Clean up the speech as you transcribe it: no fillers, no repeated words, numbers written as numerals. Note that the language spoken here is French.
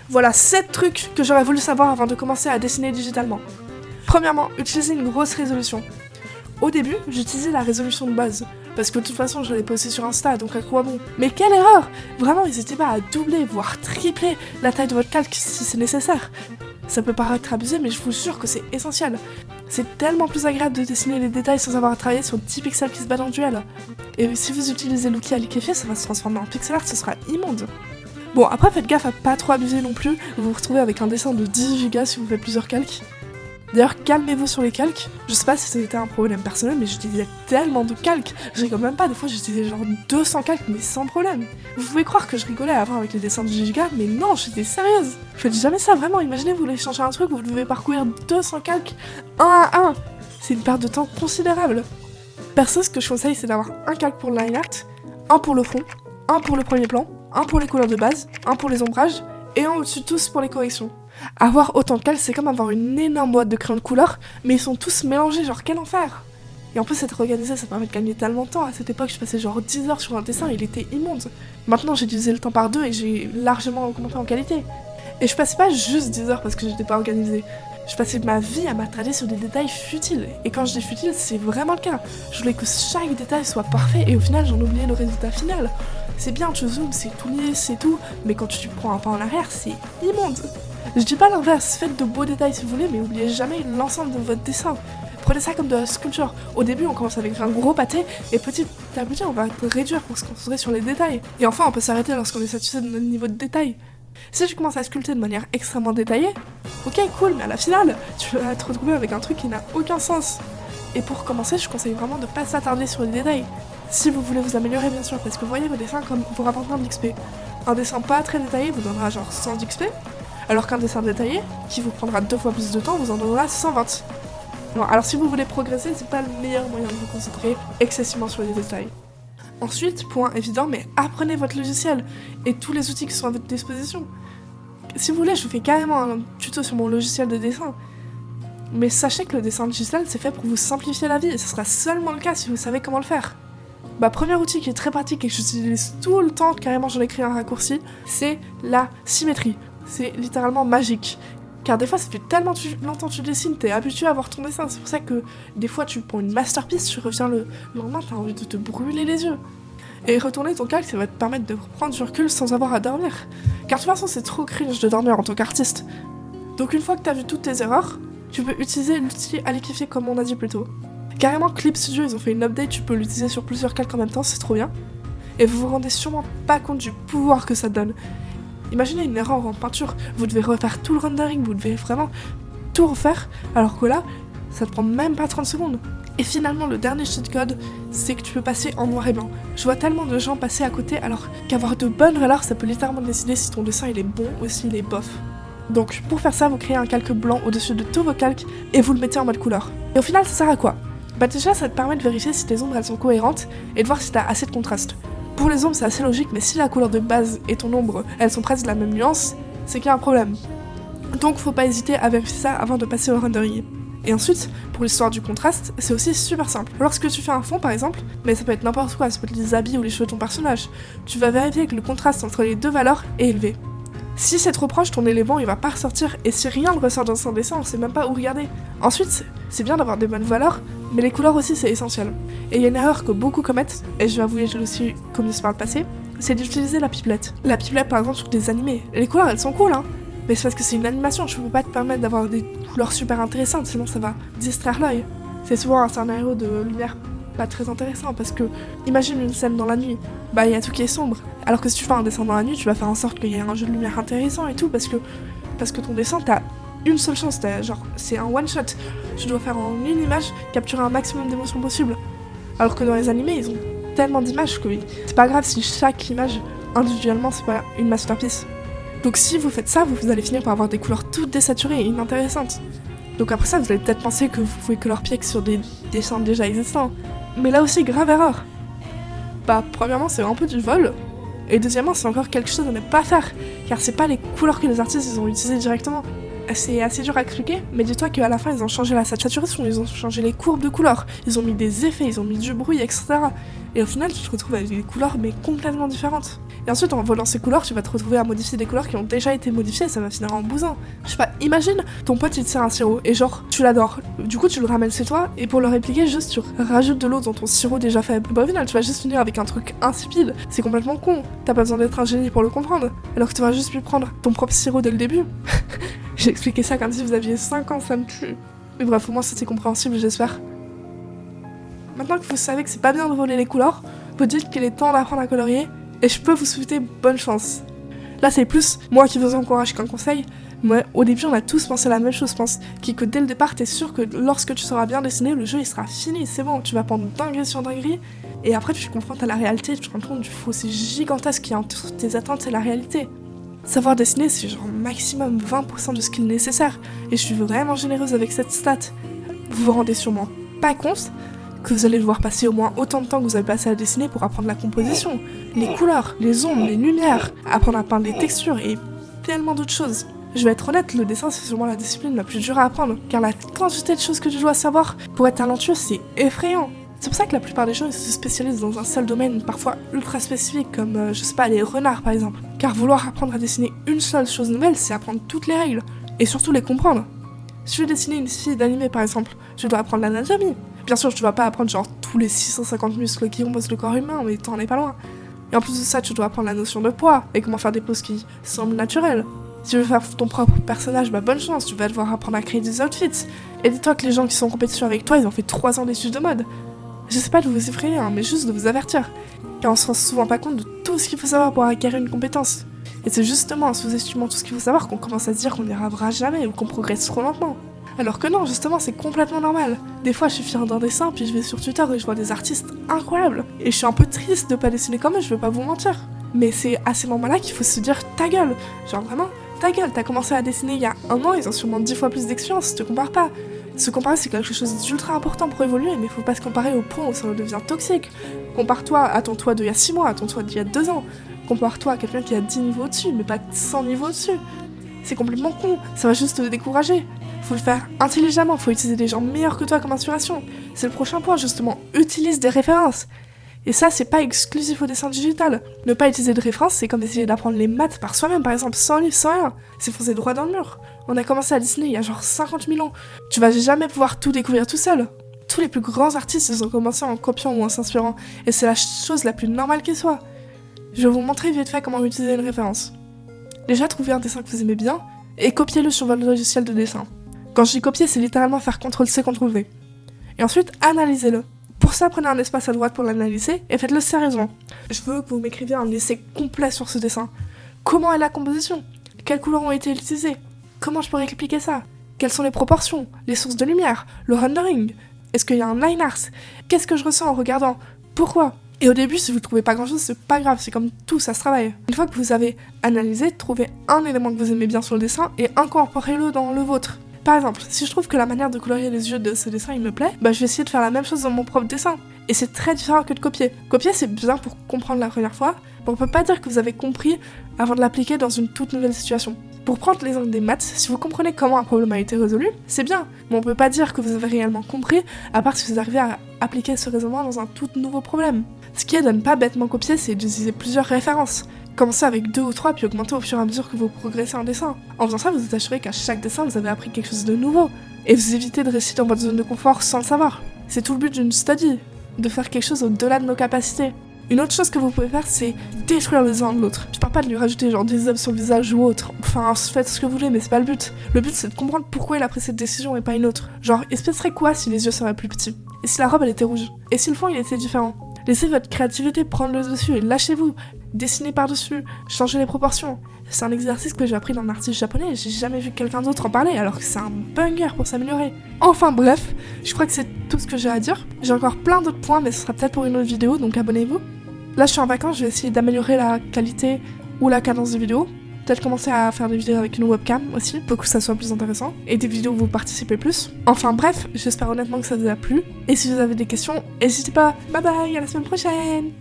Voilà 7 trucs que j'aurais voulu savoir avant de commencer à dessiner digitalement. Premièrement, utilisez une grosse résolution. Au début, j'utilisais la résolution de base, parce que de toute façon je l'ai posté sur Insta, donc à quoi bon. Mais quelle erreur! Vraiment, n'hésitez pas à doubler, voire tripler la taille de votre calque si c'est nécessaire. Ça peut paraître abusé, mais je vous jure que c'est essentiel. C'est tellement plus agréable de dessiner les détails sans avoir à travailler sur 10 pixels qui se battent en duel. Et si vous utilisez l'outil à liquéfier, ça va se transformer en pixel art, ce sera immonde. Bon, après faites gaffe à pas trop abuser non plus, vous vous retrouvez avec un dessin de 10 Go si vous faites plusieurs calques. D'ailleurs, calmez-vous sur les calques. Je sais pas si c'était un problème personnel, mais j'utilisais tellement de calques. Je rigole même pas, des fois j'utilisais genre 200 calques, mais sans problème. Vous pouvez croire que je rigolais avant avec les dessins de Giga, mais non, j'étais sérieuse. Faites jamais ça, vraiment. Imaginez, vous voulez changer un truc, vous devez parcourir 200 calques, un à un. C'est une perte de temps considérable. Perso, ce que je conseille, c'est d'avoir un calque pour le line art, un pour le fond, un pour le premier plan, un pour les couleurs de base, un pour les ombrages, et un au-dessus de tous pour les corrections. Avoir autant de calques, c'est comme avoir une énorme boîte de crayons de couleur, mais ils sont tous mélangés, genre quel enfer! Et en plus, être organisé, ça permet de gagner tellement de temps. À cette époque, je passais genre 10 heures sur un dessin, il était immonde. Maintenant, j'ai divisé le temps par 2 et j'ai largement augmenté en qualité. Et je passais pas juste 10 heures parce que j'étais pas organisée. Je passais ma vie à m'attarder sur des détails futiles. Et quand je dis futile, c'est vraiment le cas. Je voulais que chaque détail soit parfait et au final, j'en oubliais le résultat final. C'est bien, tu zoomes, c'est tout lisse, c'est tout, mais quand tu prends un pas en arrière, c'est immonde. Je dis pas l'inverse, faites de beaux détails si vous voulez, mais oubliez jamais l'ensemble de votre dessin. Prenez ça comme de la sculpture. Au début, on commence avec un gros pâté, et petit à petit, on va réduire pour se concentrer sur les détails. Et enfin, on peut s'arrêter lorsqu'on est satisfait de notre niveau de détail. Si tu commences à sculpter de manière extrêmement détaillée, ok, cool, mais à la finale, tu vas te retrouver avec un truc qui n'a aucun sens. Et pour commencer, je conseille vraiment de pas s'attarder sur les détails. Si vous voulez vous améliorer, bien sûr, parce que voyez vos dessins comme vous rapportant de l'XP. Un dessin pas très détaillé vous donnera genre 100 d'XP, alors qu'un dessin détaillé, qui vous prendra 2 fois plus de temps, vous en donnera 120. Bon, alors si vous voulez progresser, c'est pas le meilleur moyen de vous concentrer excessivement sur les détails. Ensuite, point évident, mais apprenez votre logiciel et tous les outils qui sont à votre disposition. Si vous voulez, je vous fais carrément un tuto sur mon logiciel de dessin. Mais sachez que le dessin digital, c'est fait pour vous simplifier la vie, et ce sera seulement le cas si vous savez comment le faire. Premier outil qui est très pratique et que j'utilise tout le temps, carrément j'en ai créé un raccourci, c'est la symétrie. C'est littéralement magique. Car des fois, ça fait tellement longtemps que tu dessines, t'es habitué à voir ton dessin. C'est pour ça que des fois, tu prends une masterpiece, tu reviens le lendemain, t'as envie de te brûler les yeux. Et retourner ton calque, ça va te permettre de prendre du recul sans avoir à dormir. Car de toute façon, c'est trop cringe de dormir en tant qu'artiste. Donc une fois que t'as vu toutes tes erreurs, tu peux utiliser l'outil à liquéfier comme on a dit plus tôt. Carrément, Clip Studio, ils ont fait une update, tu peux l'utiliser sur plusieurs calques en même temps, c'est trop bien. Et vous vous rendez sûrement pas compte du pouvoir que ça donne. Imaginez une erreur en peinture, vous devez refaire tout le rendering, vous devez vraiment tout refaire, alors que là, ça te prend même pas 30 secondes. Et finalement, le dernier cheat code, c'est que tu peux passer en noir et blanc. Je vois tellement de gens passer à côté, alors qu'avoir de bonnes valeurs, ça peut littéralement décider si ton dessin il est bon ou s'il est bof. Donc pour faire ça, vous créez un calque blanc au-dessus de tous vos calques et vous le mettez en mode couleur. Et au final, ça sert à quoi? Déjà, ça te permet de vérifier si tes ombres elles sont cohérentes et de voir si t'as assez de contraste. Pour les ombres, c'est assez logique, mais si la couleur de base et ton ombre, elles sont presque de la même nuance, c'est qu'il y a un problème. Donc faut pas hésiter à vérifier ça avant de passer au rendering. Et ensuite, pour l'histoire du contraste, c'est aussi super simple. Lorsque tu fais un fond par exemple, mais ça peut être n'importe quoi, ça peut être les habits ou les cheveux de ton personnage, tu vas vérifier que le contraste entre les deux valeurs est élevé. Si c'est trop proche, ton élément il va pas ressortir, et si rien ne ressort dans son dessin, on sait même pas où regarder. Ensuite, c'est bien d'avoir des bonnes valeurs, mais les couleurs aussi c'est essentiel. Et il y a une erreur que beaucoup commettent, et je vais avouer je l'ai aussi commis par le passé, c'est d'utiliser la pipelette. La pipelette par exemple sur des animés, les couleurs elles sont cool hein, mais c'est parce que c'est une animation, je peux pas te permettre d'avoir des couleurs super intéressantes, sinon ça va distraire l'œil. C'est souvent un scénario de lumière pas très intéressant, parce que imagine une scène dans la nuit, il y a tout qui est sombre, alors que si tu fais un dessin dans la nuit, tu vas faire en sorte qu'il y ait un jeu de lumière intéressant et tout, parce que ton dessin, t'as une seule chance, c'est un one shot, tu dois faire en une image, capturer un maximum d'émotions possible, alors que dans les animés, ils ont tellement d'images que c'est pas grave si chaque image, individuellement, c'est pas une masterpiece. Donc si vous faites ça, vous allez finir par avoir des couleurs toutes désaturées et inintéressantes. Donc après ça, vous allez peut-être penser que vous pouvez color pick sur des dessins déjà existants. Mais là aussi, grave erreur. Premièrement, c'est un peu du vol. Et deuxièmement, c'est encore quelque chose à ne pas faire. Car c'est pas les couleurs que les artistes ils ont utilisées directement. c'est assez dur à expliquer, mais dis-toi qu'à la fin ils ont changé la saturation, ils ont changé les courbes de couleurs, ils ont mis des effets, ils ont mis du bruit, etc. Et au final tu te retrouves avec des couleurs mais complètement différentes. Et ensuite en volant ces couleurs, tu vas te retrouver à modifier des couleurs qui ont déjà été modifiées, ça va finir en bousin. Je sais pas, imagine, ton pote il te sert un sirop, et genre, tu l'adores. Du coup tu le ramènes chez toi, et pour le répliquer, juste tu rajoutes de l'eau dans ton sirop déjà faible. Bah au final tu vas juste finir avec un truc insipide, c'est complètement con, t'as pas besoin d'être un génie pour le comprendre, alors que tu vas juste pu prendre ton propre sirop dès le début. J'ai expliqué ça comme si vous aviez 5 ans, ça me tue. Mais bref, au moins c'était compréhensible, j'espère. Maintenant que vous savez que c'est pas bien de voler les couleurs, vous dites qu'il est temps d'apprendre à colorier, et je peux vous souhaiter bonne chance. Là c'est plus moi qui vous encourage qu'un conseil, mais au début on a tous pensé la même chose, je pense, qui que dès le départ t'es sûr que lorsque tu sauras bien dessiner, le jeu il sera fini, c'est bon, tu vas prendre dinguerie sur dinguerie, et après tu te confrontes à la réalité, tu te rends compte du fossé gigantesque qui est entre tes attentes et la réalité. Savoir dessiner c'est genre maximum 20% de skill nécessaire, et je suis vraiment généreuse avec cette stat. Vous vous rendez sûrement pas compte que vous allez devoir passer au moins autant de temps que vous avez passé à dessiner pour apprendre la composition, les couleurs, les ombres, les lumières, apprendre à peindre les textures et tellement d'autres choses. Je vais être honnête, le dessin c'est sûrement la discipline la plus dure à apprendre, car la quantité de choses que tu dois savoir pour être talentueux c'est effrayant. C'est pour ça que la plupart des gens ils se spécialisent dans un seul domaine, parfois ultra spécifique, comme, je sais pas, les renards par exemple. Car vouloir apprendre à dessiner une seule chose nouvelle, c'est apprendre toutes les règles, et surtout les comprendre. Si je veux dessiner une fille d'animé par exemple, je dois apprendre l'anatomie. Bien sûr, tu dois pas apprendre genre tous les 650 muscles qui composent le corps humain, mais t'en es pas loin. Et en plus de ça, tu dois apprendre la notion de poids, et comment faire des poses qui semblent naturelles. Si tu veux faire ton propre personnage, bah bonne chance, tu vas devoir apprendre à créer des outfits. Et dis-toi que les gens qui sont en compétition avec toi, ils ont fait 3 ans d'études de mode. Je sais pas de vous effrayer, hein, mais juste de vous avertir. Car on se rend souvent pas compte de tout ce qu'il faut savoir pour acquérir une compétence. Et c'est justement en sous-estimant tout ce qu'il faut savoir qu'on commence à se dire qu'on n'y arrivera jamais ou qu'on progresse trop lentement. Alors que non, justement, c'est complètement normal. Des fois, je suis fière d'un dessin, puis je vais sur Twitter et je vois des artistes incroyables. Et je suis un peu triste de pas dessiner comme eux, je veux pas vous mentir. Mais c'est à ces moments-là qu'il faut se dire ta gueule. Genre vraiment, ta gueule, t'as commencé à dessiner il y a 1 an, ils ont sûrement 10 fois plus d'expérience, te compare pas. Se comparer, c'est quelque chose d'ultra important pour évoluer, mais faut pas se comparer au point où ça devient toxique. Compare-toi à ton toi d'il y a 6 mois, à ton toi d'il y a 2 ans. Compare-toi à quelqu'un qui a 10 niveaux au-dessus, mais pas 100 niveaux au-dessus. C'est complètement con, ça va juste te décourager. Faut le faire intelligemment, faut utiliser des gens meilleurs que toi comme inspiration. C'est le prochain point justement, utilise des références. Et ça, c'est pas exclusif au dessin digital. Ne pas utiliser de références, c'est comme essayer d'apprendre les maths par soi-même, par exemple, sans livre, sans rien. C'est foncer droit dans le mur. On a commencé à dessiner il y a genre 50 000 ans. Tu vas jamais pouvoir tout découvrir tout seul. Tous les plus grands artistes, ils ont commencé en copiant ou en s'inspirant. Et c'est la chose la plus normale qui soit. Je vais vous montrer vite fait comment utiliser une référence. Déjà, trouvez un dessin que vous aimez bien, et copiez-le sur votre logiciel de dessin. Quand je dis copier, c'est littéralement faire CTRL-C, CTRL-V. Et ensuite, analysez-le. Pour ça, prenez un espace à droite pour l'analyser et faites-le sérieusement. Je veux que vous m'écriviez un essai complet sur ce dessin. Comment est la composition? Quelles couleurs ont été utilisées? Comment je pourrais expliquer ça? Quelles sont les proportions? Les sources de lumière? Le rendering? Est-ce qu'il y a un line art? Qu'est-ce que je ressens en regardant? Pourquoi? Et au début, si vous trouvez pas grand-chose, c'est pas grave, c'est comme tout, ça se travaille. Une fois que vous avez analysé, trouvez un élément que vous aimez bien sur le dessin et incorporez-le dans le vôtre. Par exemple, si je trouve que la manière de colorier les yeux de ce dessin il me plaît, bah je vais essayer de faire la même chose dans mon propre dessin. Et c'est très différent que de copier. Copier c'est bien pour comprendre la première fois, mais on peut pas dire que vous avez compris avant de l'appliquer dans une toute nouvelle situation. Pour prendre l'exemple des maths, si vous comprenez comment un problème a été résolu, c'est bien, mais on peut pas dire que vous avez réellement compris, à part si vous arrivez à appliquer ce raisonnement dans un tout nouveau problème. Ce qui aide à ne pas bêtement copier, c'est d'utiliser plusieurs références. Commencez avec 2 ou 3, puis augmentez au fur et à mesure que vous progressez en dessin. En faisant ça, vous vous assurez qu'à chaque dessin, vous avez appris quelque chose de nouveau. Et vous évitez de rester dans votre zone de confort sans le savoir. C'est tout le but d'une study, de faire quelque chose au-delà de nos capacités. Une autre chose que vous pouvez faire, c'est détruire les uns de l'autre. Je parle pas de lui rajouter genre des œuvres sur le visage ou autre. Enfin, faites ce que vous voulez, mais c'est pas le but. Le but, c'est de comprendre pourquoi il a pris cette décision et pas une autre. Genre, il se passerait quoi si les yeux seraient plus petits? Et si la robe, elle était rouge? Et si le fond, il était différent? Laissez votre créativité prendre le dessus et lâchez-vous. Dessinez par-dessus, changez les proportions. C'est un exercice que j'ai appris d'un artiste japonais et j'ai jamais vu quelqu'un d'autre en parler alors que c'est un banger pour s'améliorer. Enfin bref, je crois que c'est tout ce que j'ai à dire. J'ai encore plein d'autres points mais ce sera peut-être pour une autre vidéo donc abonnez-vous. Là je suis en vacances, je vais essayer d'améliorer la qualité ou la cadence des vidéos. Peut-être commencer à faire des vidéos avec une webcam aussi pour que ça soit plus intéressant et des vidéos où vous participez plus. Enfin bref, j'espère honnêtement que ça vous a plu et si vous avez des questions, n'hésitez pas. Bye bye, à la semaine prochaine.